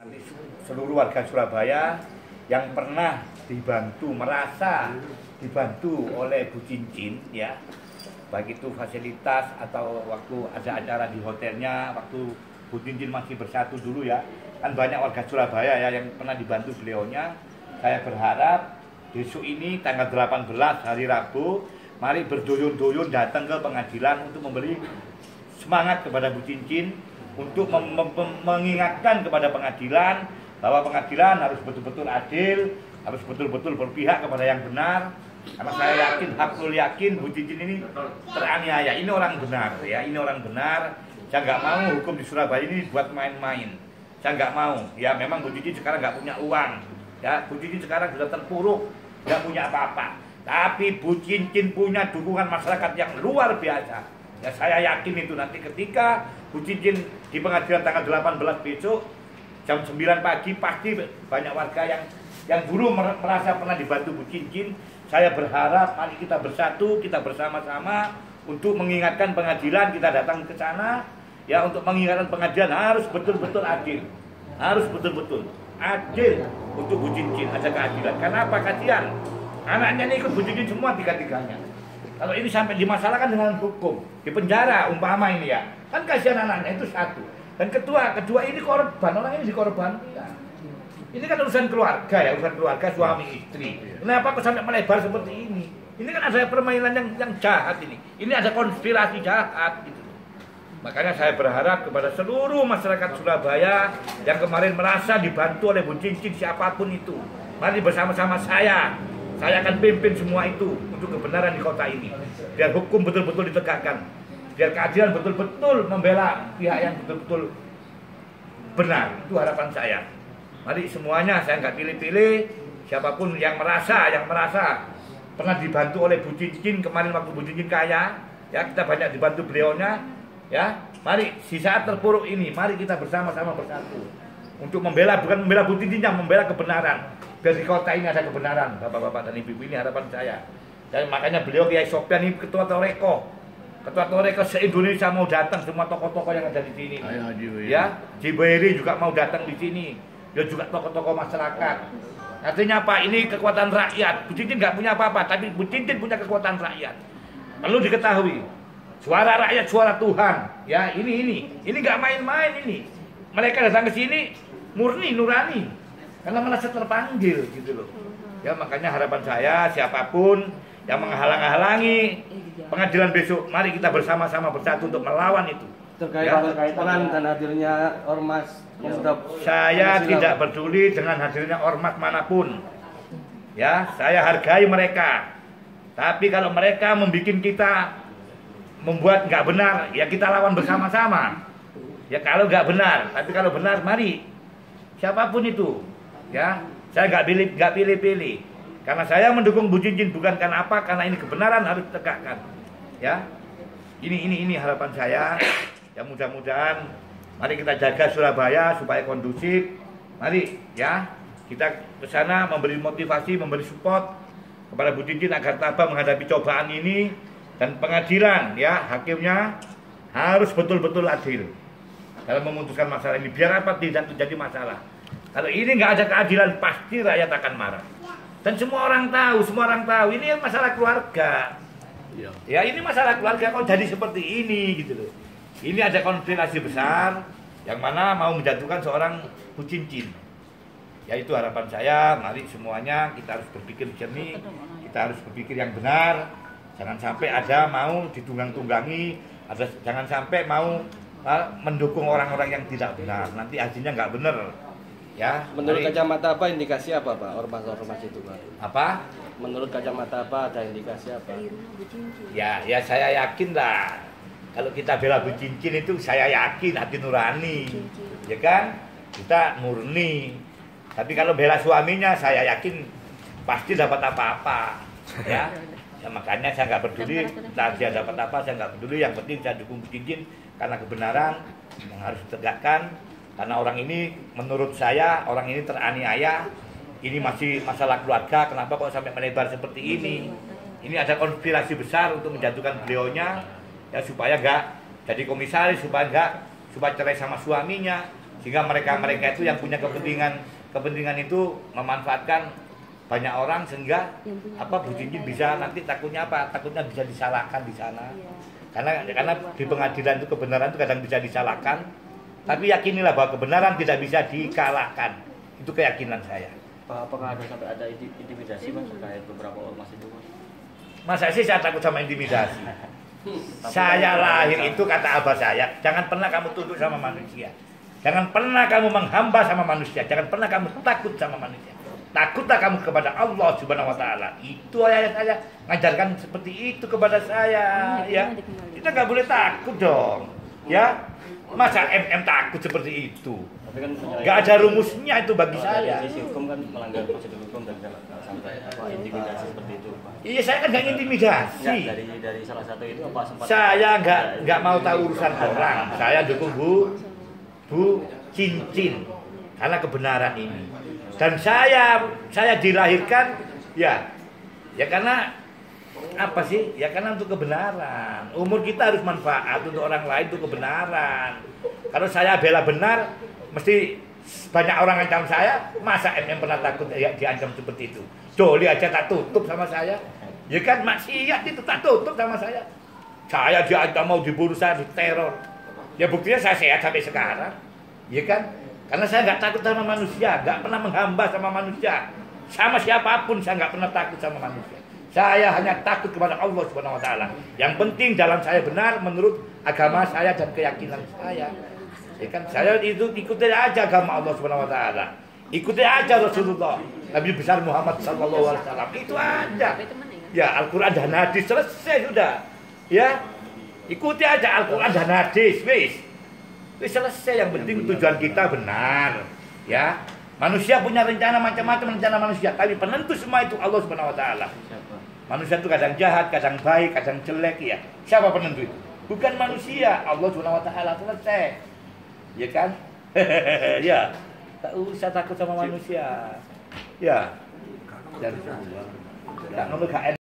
Nanti seluruh warga Surabaya yang pernah dibantu, merasa dibantu oleh Bu Cincin, ya, baik itu fasilitas atau waktu ada acara di hotelnya, waktu Bu Cincin masih bersatu dulu ya, kan banyak warga Surabaya ya yang pernah dibantu beliaunya. Saya berharap besok ini tanggal 18 hari Rabu, mari berduyun-duyun datang ke pengadilan untuk memberi semangat kepada Bu Cincin, untuk mengingatkan kepada pengadilan bahwa pengadilan harus betul-betul adil, harus betul-betul berpihak kepada yang benar. Karena saya yakin, hakul yakin Bu Cincin ini teraniaya. Ini orang benar ya, ini orang benar. Saya nggak mau hukum di Surabaya ini buat main-main. Saya nggak mau. Ya memang Bu Cincin sekarang nggak punya uang. Ya Bu Cincin sekarang sudah terpuruk, nggak punya apa-apa. Tapi Bu Cincin punya dukungan masyarakat yang luar biasa. Ya saya yakin itu nanti ketika Bu Cincin di pengadilan tanggal 18 besok jam 9 pagi pasti banyak warga yang dulu merasa pernah dibantu Bu Cincin. Saya berharap mari kita bersatu, kita bersama-sama untuk mengingatkan pengadilan, kita datang ke sana ya untuk mengingatkan pengadilan harus betul-betul adil. Harus betul-betul adil untuk Bu Cincin, ada keadilan. Karena apa? Kasihan anaknya ini ikut Bu Cincin semua tiga-tiganya. Kalau ini sampai dimasalahkan dengan hukum, di penjara umpama ini ya, kan kasihan anaknya itu satu. Dan kedua ini korban, orang ini dikorbankan. Ini kan urusan keluarga ya, urusan keluarga suami istri. Kenapa kok sampai melebar seperti ini? Ini kan ada permainan yang jahat ini. Ini ada konspirasi jahat gitu. Makanya saya berharap kepada seluruh masyarakat Surabaya yang kemarin merasa dibantu oleh Bu Cincin siapapun itu, mari bersama-sama saya akan pimpin semua itu untuk kebenaran di kota ini. Biar hukum betul-betul ditegakkan. Biar keadilan betul-betul membela pihak yang betul-betul benar. Itu harapan saya. Mari semuanya, saya nggak pilih-pilih. Siapapun yang merasa pernah dibantu oleh Bu Cincin kemarin waktu Bu Cincin kaya, ya kita banyak dibantu beliaunya, ya. Mari di saat terpuruk ini, mari kita bersama-sama bersatu untuk membela, bukan membela Bu Cincin, yang membela kebenaran. Biar di kota ini ada kebenaran, bapak-bapak dan ibu-ibu, ini harapan saya. Dan makanya beliau Kiai Sofyan ini ketua Toreko se-Indonesia mau datang, semua tokoh-tokoh yang ada di sini. Ya, Jibairi juga mau datang di sini. Dia juga tokoh-tokoh masyarakat. Artinya apa? Ini kekuatan rakyat. Bu Cincin nggak punya apa-apa, tapi Bu Cincin punya kekuatan rakyat. Perlu diketahui. Suara rakyat, suara Tuhan. Ya, ini nggak main-main ini. Mereka datang ke sini murni, nurani. Karena merasa terpanggil gitu loh. Ya makanya harapan saya siapapun yang menghalang-halangi pengadilan besok, mari kita bersama-sama bersatu untuk melawan itu. Terkait peran dan hadirnya ormas yang sudah saya tidak peduli dengan hadirnya ormas manapun. Ya, saya hargai mereka. Tapi kalau mereka membuat kita membuat nggak benar, ya kita lawan bersama-sama. Ya kalau nggak benar, tapi kalau benar, mari siapapun itu. Ya, saya nggak pilih-pilih. Karena saya mendukung Bu Cincin bukan karena apa, karena ini kebenaran harus ditegakkan. Ya, ini harapan saya. Ya mudah-mudahan, mari kita jaga Surabaya supaya kondusif. Mari ya, kita ke sana memberi motivasi, memberi support kepada Bu Cincin agar tabah menghadapi cobaan ini, dan pengadilan ya hakimnya harus betul-betul adil dalam memutuskan masalah ini. Biar apa tidak terjadi masalah. Kalau ini nggak ada keadilan, pasti rakyat akan marah. Dan semua orang tahu, ini masalah keluarga. Ya ini masalah keluarga kok jadi seperti ini gitu loh. Ini ada konspirasi besar yang mana mau menjatuhkan seorang Bu Cincin. Ya itu harapan saya, mari semuanya kita harus berpikir jernih, kita harus berpikir yang benar. Jangan sampai ada mau ditunggang-tunggangi, jangan sampai mau mendukung orang-orang yang tidak benar. Nanti hasilnya nggak benar. Ya, menurut kacamata apa indikasi apa Pak ormas-ormas itu Pak? Apa? Menurut kacamata apa ada indikasi apa? Ya saya yakin lah. Kalau kita bela Bu Cincin itu saya yakin hati nurani, ya kan? Kita murni. Tapi kalau bela suaminya saya yakin pasti dapat apa-apa, ya. Ya makanya saya nggak peduli entah dia dapat apa, saya nggak peduli. Yang penting saya dukung Bu Cincin karena kebenaran yang harus ditegakkan. Karena orang ini, menurut saya, orang ini teraniaya. Ini masih masalah keluarga, kenapa kok sampai melebar seperti ini? Ini ada konspirasi besar untuk menjatuhkan beliaunya, ya supaya nggak jadi komisaris, supaya cerai sama suaminya, Sehingga mereka itu yang punya kepentingan itu memanfaatkan banyak orang sehingga Bu Cincin bisa nanti takutnya bisa disalahkan di sana. Karena di pengadilan itu kebenaran itu kadang bisa disalahkan, tapi yakinilah bahwa kebenaran tidak bisa dikalahkan. Itu keyakinan saya. Pak, apakah sampai ada intimidasi Mas terkait beberapa ormas itu Mas? Masa sih saya takut sama intimidasi? Saya lahir itu kata abah saya, jangan pernah kamu tunduk sama manusia. Jangan pernah kamu menghamba sama manusia. Jangan pernah kamu takut sama manusia. Takutlah kamu kepada Allah Subhanahu wa taala. Itu ayat saya ngajarkan seperti itu kepada saya, ya. Kita nggak boleh takut dong. Ya. Masa takut seperti itu? Nggak ada rumusnya itu bagi saya. Sisi hukum kan melanggar prosedur hukum dan sampai intimidasi seperti itu, Pak. Iya, saya kan nggak intimidasi. Ya, dari salah satu itu apa sempat? Saya nggak mau tahu urusan orang. Saya dukung Bu Cincin karena kebenaran ini. Dan saya dilahirkan ya karena apa sih? Ya karena untuk kebenaran. Umur kita harus manfaat untuk orang lain, untuk kebenaran. Kalau saya bela benar, mesti banyak orang ancam saya. Masa pernah takut ya diancam seperti itu? Doli aja tak tutup sama saya. Ya kan maksiat itu tak tutup sama saya. Saya diancam mau dibunuh, saya diteror. Ya buktinya saya sehat sampai sekarang. Ya kan? Karena saya nggak takut sama manusia, nggak pernah menghamba sama manusia. Sama siapapun saya nggak pernah takut sama manusia. Saya hanya takut kepada Allah Subhanahu wa taala. Yang penting jalan saya benar menurut agama saya dan keyakinan saya. Ya kan? Saya itu ikuti aja agama Allah Subhanahu wa taala. Ikuti aja Rasulullah, Nabi besar Muhammad sallallahu alaihi wasallam. Itu aja. Ya, Al-Qur'an dan hadis selesai sudah. Ya. Ikuti aja Al-Qur'an dan hadis, wis. Wis selesai, yang penting tujuan kita benar. Ya. Manusia punya rencana macam-macam rencana manusia, tapi penentu semua itu Allah Subhanahu wa taala. Manusia itu kadang jahat, kadang baik, kadang jelek ya. Siapa penentu itu? Bukan manusia, Allah Subhanahu wa taala. Selesai. Ya kan? Ya. Tak usah takut sama manusia. Ya. Dan tak